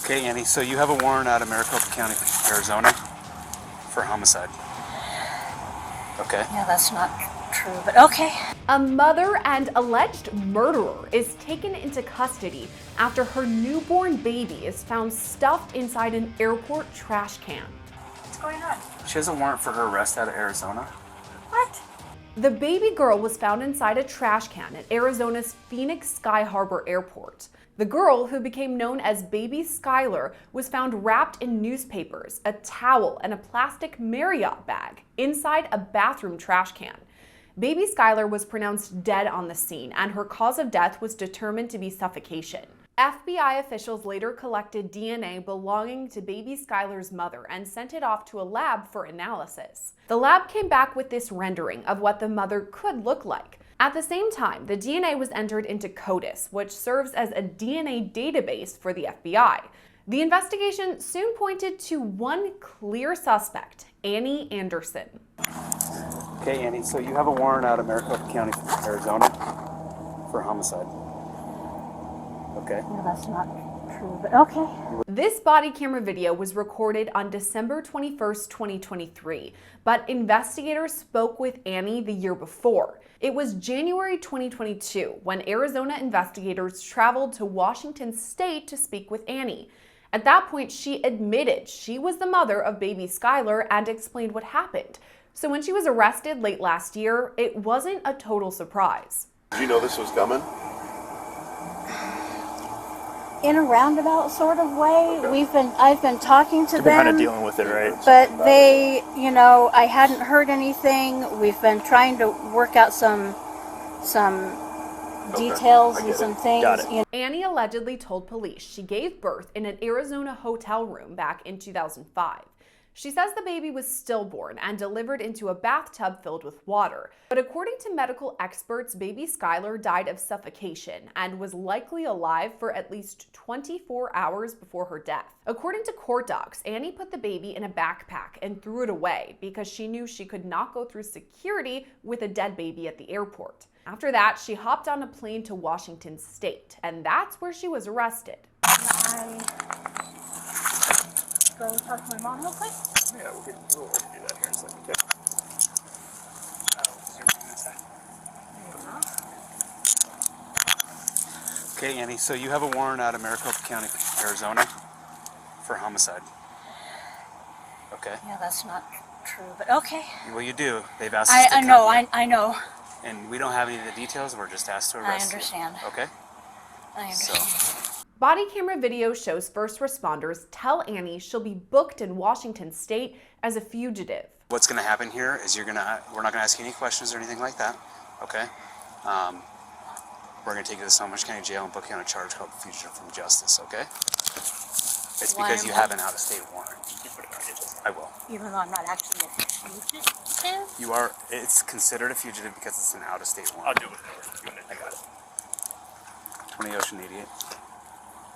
Okay, Annie, so you have a warrant out of Maricopa County, Arizona for homicide. Okay. Yeah, that's not true, but okay. A mother and alleged murderer is taken into custody after her newborn baby is found stuffed inside an airport trash can. What's going on? She has a warrant for her arrest out of Arizona. What? The baby girl was found inside a trash can at Arizona's Phoenix Sky Harbor Airport. The girl, who became known as Baby Skylar, was found wrapped in newspapers, a towel, and a plastic Marriott bag inside a bathroom trash can. Baby Skylar was pronounced dead on the scene, and her cause of death was determined to be suffocation. FBI officials later collected DNA belonging to baby Skylar's mother and sent it off to a lab for analysis. The lab came back with this rendering of what the mother could look like. At the same time, the DNA was entered into CODIS, which serves as a DNA database for the FBI. The investigation soon pointed to one clear suspect, Annie Anderson. Okay, Annie, so you have a warrant out of Maricopa County, Arizona for homicide. Okay. Yeah, that's not true, but okay. This body camera video was recorded on December 21st, 2023, but investigators spoke with Annie the year before. It was January 2022 when Arizona investigators traveled to Washington State to speak with Annie. At that point, she admitted she was the mother of baby Skylar and explained what happened. So when she was arrested late last year, it wasn't a total surprise. Did you know this was coming? In a roundabout sort of way, I've been talking to You've been them. kind of dealing with it, right? But they, I hadn't heard anything. We've been trying to work out some details and some things. Got it. Annie allegedly told police she gave birth in an Arizona hotel room back in 2005. She says the baby was stillborn and delivered into a bathtub filled with water. But according to medical experts, baby Skylar died of suffocation and was likely alive for at least 24 hours before her death. According to court docs, Annie put the baby in a backpack and threw it away because she knew she could not go through security with a dead baby at the airport. After that, she hopped on a plane to Washington State, and that's where she was arrested. Go talk to my mom real quick. Yeah, we'll do that here in a second, okay? Okay, Annie, so you have a warrant out of Maricopa County, Arizona for homicide. Okay. Yeah, that's not true, but okay. Well, you do. They've asked us to I come know, here. I know. And we don't have any of the details. We're just asked to arrest you. understand. Okay? I understand. So, Body camera video shows first responders tell Annie she'll be booked in Washington State as a fugitive. what's going to happen here is we're not going to ask you any questions or anything like that. Okay? We're going to take you to Snohomish County Jail and book you on a charge called fugitive from justice. Okay? It's because you have an out-of-state warrant. I will. Even though I'm not actually a fugitive? You are. It's considered a fugitive because it's an out-of-state warrant. I'll do it. I got it. 20 Ocean 88.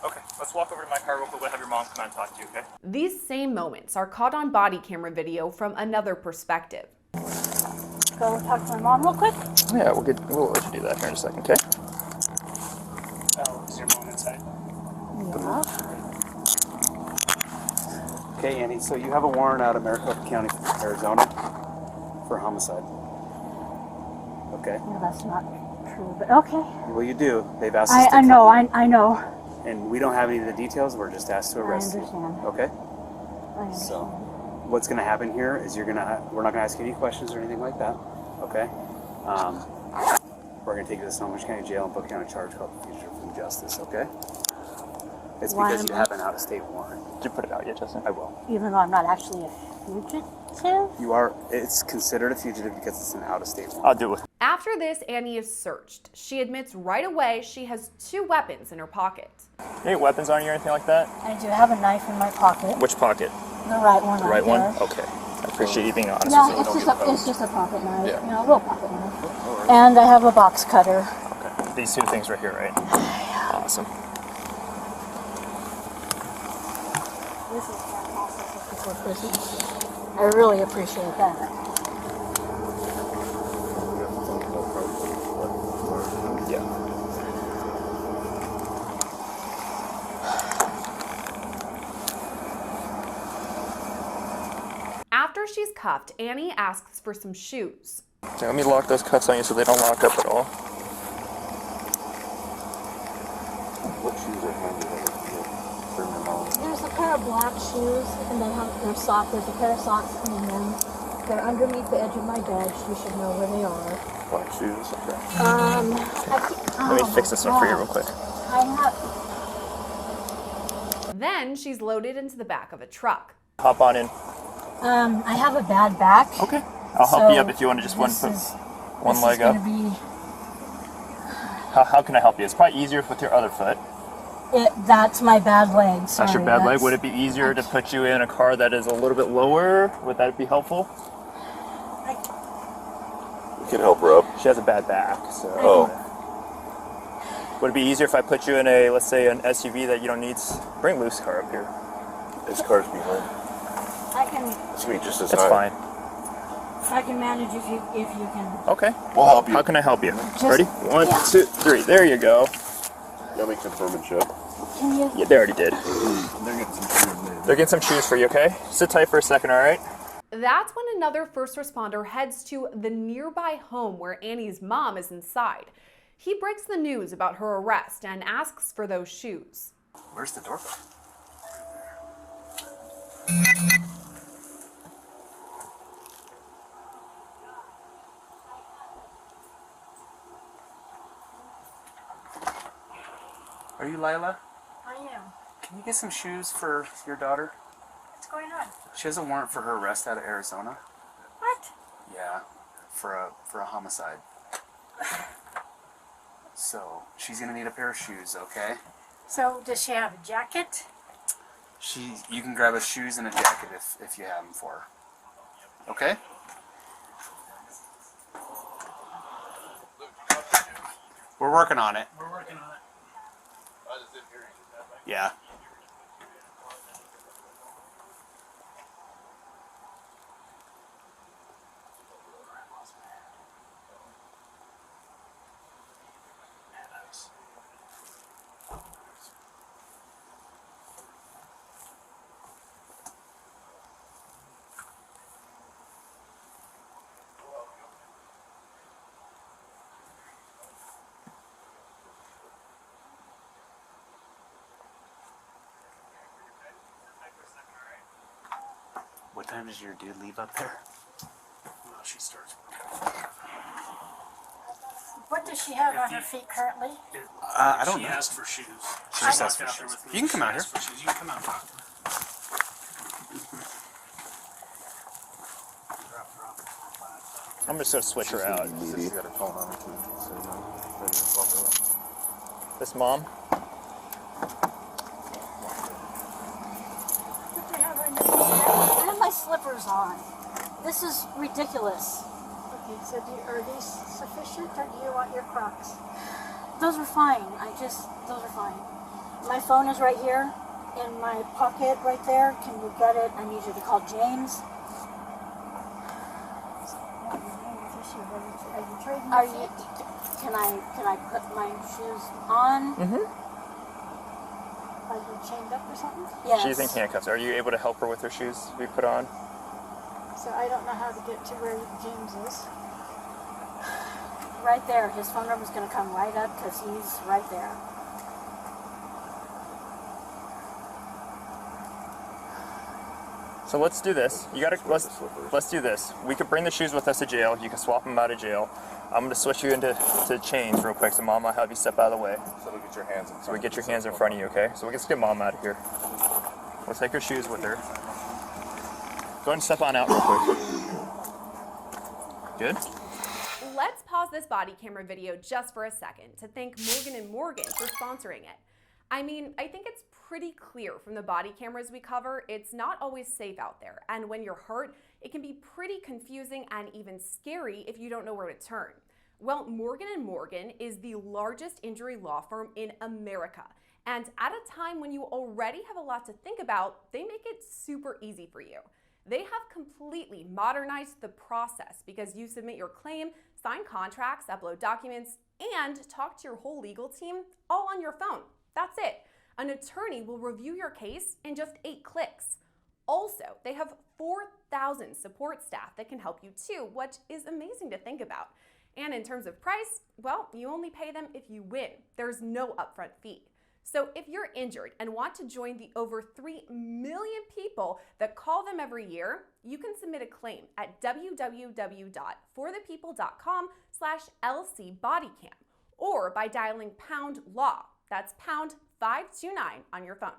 Okay, let's walk over to my car real quick. We'll have your mom come out and talk to you, okay? These same moments are caught on body camera video from another perspective. Go talk to my mom real quick. Yeah, we'll let you do that here in a second, okay? Oh, is your mom inside? Yeah. Okay, Annie, so you have a warrant out of Maricopa County, Arizona for homicide. Okay? No, that's not true, but okay. Well, you do. They've asked us to I know, come. I know. And we don't have any of the details. We're just asked to arrest you. understand. Okay? I understand. So, what's going to happen here is we're not going to ask you any questions or anything like that. Okay? We're going to take you to Snohomish County Jail and book you on a charge called fugitive from justice. Okay? It's Why because am you I- have an out-of-state warrant. Did you put it out yet, Justin? I will. Even though I'm not actually a fugitive? You are. It's considered a fugitive because it's an out-of-state warrant. I'll do it. After this, Annie is searched. She admits right away she has 2 weapons in her pocket. Any weapons on you or anything like that? I do have a knife in my pocket. Which pocket? The right one. The right one? there. Okay. I appreciate you being honest No, with me. it's just a pocket knife. Yeah. You know, a little pocket knife. And I have a box cutter. Okay. These 2 things right here, right? Awesome. This is fantastic before Christmas. I really appreciate that. Yeah. she's cuffed, Annie asks for some shoes. Okay, let me lock those cuffs on you so they don't lock up at all. What shoes are handy for my mom? There's a pair of black shoes, and then there's socks. There's a pair of socks in them. They're underneath the edge of my bed. You should know where they are. Black shoes? Okay. Let me fix this one for you real quick. I have. Then she's loaded into the back of a truck. Hop on in. I have a bad back. Okay. I'll help you up if you want to just put one leg up. How can I help you? It's probably easier with your other foot. That's my bad leg. Sorry, That's your bad leg. Would it be easier to put you in a car that is a little bit lower? Would that be helpful? We can help her up. She has a bad back, so. Oh. Would it be easier if I put you in a, let's say, an SUV that you don't need? Bring Luke's car up here. His car's behind. I can. It's gonna be just as That's high. fine. I can manage if you can. Okay. We'll help you. How can I help you? Just- Ready? 1, yeah. 2, 3. There you go. Let me confirm and check. Can you? Yeah, they already did. They're getting some shoes there. They're getting some shoes for you, okay? Sit tight for a second, all right? That's when another first responder heads to the nearby home where Annie's mom is inside. He breaks the news about her arrest and asks for those shoes. Where's the doorbell? Are you Lila? I am. Can you get some shoes for your daughter? What's going on? She has a warrant for her arrest out of Arizona. What? Yeah, for a homicide. So she's gonna need a pair of shoes, okay? So does she have a jacket? You can grab her shoes and a jacket if you have them for her. Okay? We're working on it. We're working on it. Yeah. What time does your dude leave up there? No, she starts working. What does she have on her feet currently? I don't She know. asked for shoes. She just I asked walked for out there shoes. with You can come out She here. asked for shoes. You can come out and talk to her. I'm just gonna switch her out. She's got her phone on her too. So, ready to call her up. This mom? What do you have on your feet? I have my slippers on. This is ridiculous. Okay, so are these sufficient, or do you want your Crocs? Those are fine. Those are fine. My phone is right here in my pocket right there. Can you get it? I need you to call James. Are you? Can I put my shoes on? Mm-hmm. Are you chained up or something? Yes. She's in handcuffs. Are you able to help her with her shoes we put on? So I don't know how to get to where James is. Right there. His phone number's going to come right up because he's right there. So let's do this. Let's do this. We could bring the shoes with us to jail. You can swap them out of jail. I'm gonna switch you into chains real quick. So Mom, I'll have you step out of the way. So we get your hands in front. So we get your hands in front of you, okay? So let's get Mom out of here. We'll take her shoes with her. Go ahead and step on out real quick. Good? Let's pause this body camera video just for a second to thank Morgan & Morgan for sponsoring it. I mean, I think it's pretty clear from the body cameras we cover, it's not always safe out there. And when you're hurt, it can be pretty confusing and even scary if you don't know where to turn. Well, Morgan & Morgan is the largest injury law firm in America. And at a time when you already have a lot to think about, they make it super easy for you. They have completely modernized the process because you submit your claim, sign contracts, upload documents, and talk to your whole legal team all on your phone. That's it. An attorney will review your case in just 8 clicks. Also, they have 4,000 support staff that can help you too, which is amazing to think about. And in terms of price, well, you only pay them if you win. There's no upfront fee. So if you're injured and want to join the over 3 million people that call them every year, you can submit a claim at www.forthepeople.com/LCBodyCam or by dialing #LAW. That's #529 on your phone.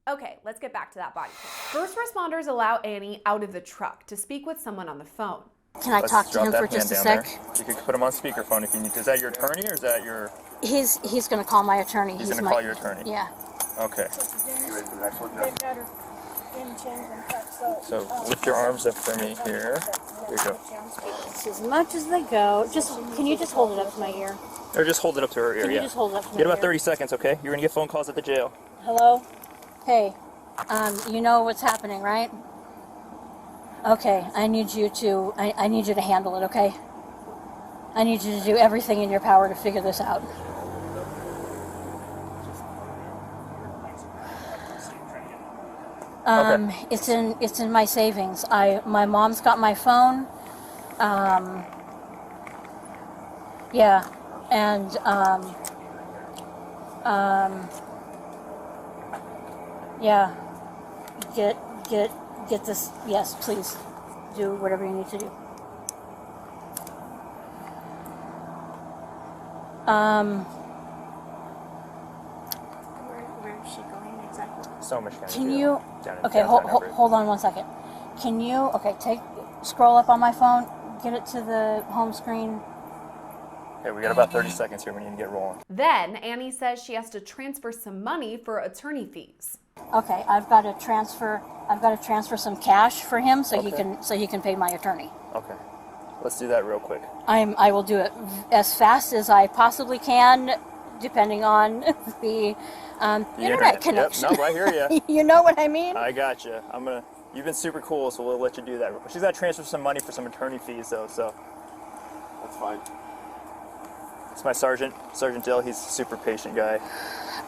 Okay, let's get back to that body cam. First responders allow Annie out of the truck to speak with someone on the phone. Can I talk to him for just a sec? You can put him on speakerphone if you need. Is that your attorney or is that your? He's going to call my attorney. He's going to call your attorney. Yeah. Okay. You ready for the next one? So lift your arms up for me here. Here you go. As much as they go. Can you just hold it up to my ear? Or just hold it up to her ear. Can you Yeah. just hold it up to my Get about ear? 30 seconds, okay? You're going to get phone calls at the jail. Hello? Hey, you know what's happening, right? Okay, I need you to handle it, okay? I need you to do everything in your power to figure this out. It's in my savings. My mom's got my phone. Yeah, and yeah. Get this. Yes, please. Do whatever you need to do. Where is she going exactly? So much kind Can you? Down Okay, hold on 1 second. Can you? Okay, scroll up on my phone. Get it to the home screen. Okay, we got about 30 seconds here. We need to get rolling. Then Annie says she has to transfer some money for attorney fees. Okay, I've got to transfer some cash for him so he can pay my attorney. Okay. Let's do that real quick. I will do it as fast as I possibly can, depending on the internet connection. Yep. No, I hear you. You know what I mean? I got you. You've been super cool, so we'll let you do that. She's got to transfer some money for some attorney fees, though. So That's fine. it's my Sergeant Dill. He's a super patient guy.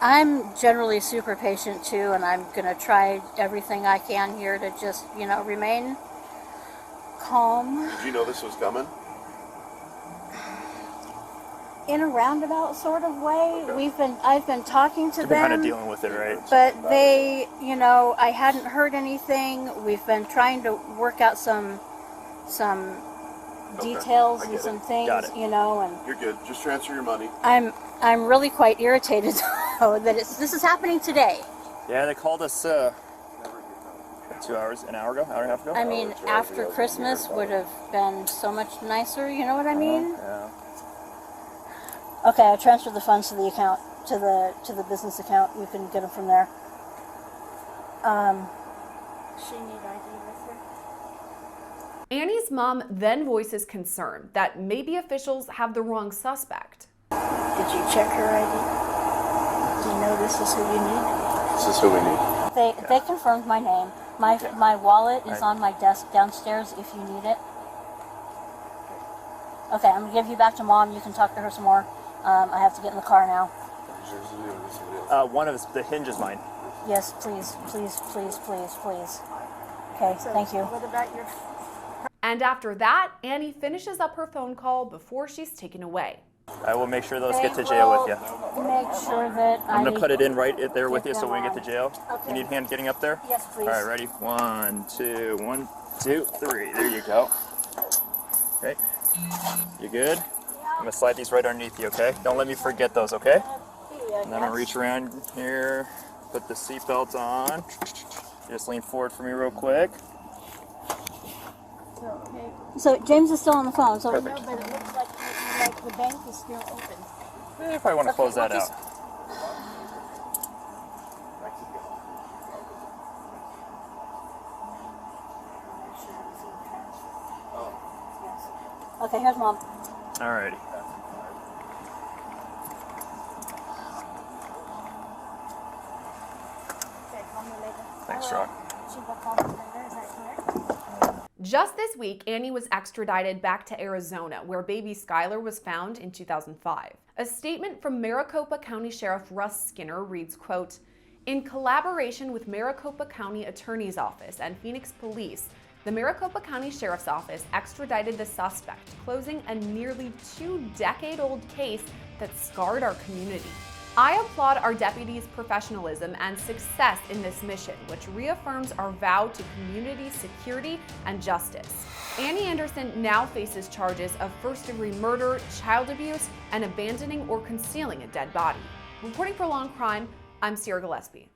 I'm generally super patient too, and I'm gonna try everything I can here to just, remain calm. Did you know this was coming? In a roundabout sort of way. Okay. I've been talking to You've been kind of them, dealing with it, right? but they, I hadn't heard anything. We've been trying to work out some details I and get some it. things, Got it. and You're good. Just transfer your money. I'm really quite irritated though that this is happening today. Yeah, they called us 2 hours, an hour and a half ago. I mean, after Christmas would have been so much nicer, you know what I mean? Yeah. Okay, I transferred the funds to the account, to the business account. You can get them from there. She need ID with her. Annie's mom then voices concern that maybe officials have the wrong suspect. Did you check her ID? Do you know this is who you need? This is who we need. They confirmed my name. My wallet is on my desk downstairs if you need it. Okay, I'm gonna give you back to Mom. You can talk to her some more. I have to get in the car now. One of the hinge is mine. Yes, please. Okay, thank you. What about your... And after that, Annie finishes up her phone call before she's taken away. I will make sure those get to jail with you. Make sure that I'm going to cut it in right there with you so when we get to jail. Okay. You need a hand getting up there? Yes, please. All right, ready? 1, 2, 1, 2, 3. There you go. Okay. You good? I'm going to slide these right underneath you, okay? Don't let me forget those, okay? And then I'm going to reach around here, put the seatbelt on. Just lean forward for me real quick. So James is still on the phone. So Perfect. but it looks like the bank is still open. You probably want to close that out. Okay, here's Mom. Alrighty. Thanks, Rock. Just this week, Annie was extradited back to Arizona, where baby Skylar was found in 2005. A statement from Maricopa County Sheriff Russ Skinner reads, quote, In collaboration with Maricopa County Attorney's Office and Phoenix Police, the Maricopa County Sheriff's Office extradited the suspect, closing a nearly 2-decade-old case that scarred our community. I applaud our deputies' professionalism and success in this mission, which reaffirms our vow to community security and justice. Annie Anderson now faces charges of first-degree murder, child abuse, and abandoning or concealing a dead body. Reporting for Law&Crime, I'm Sierra Gillespie.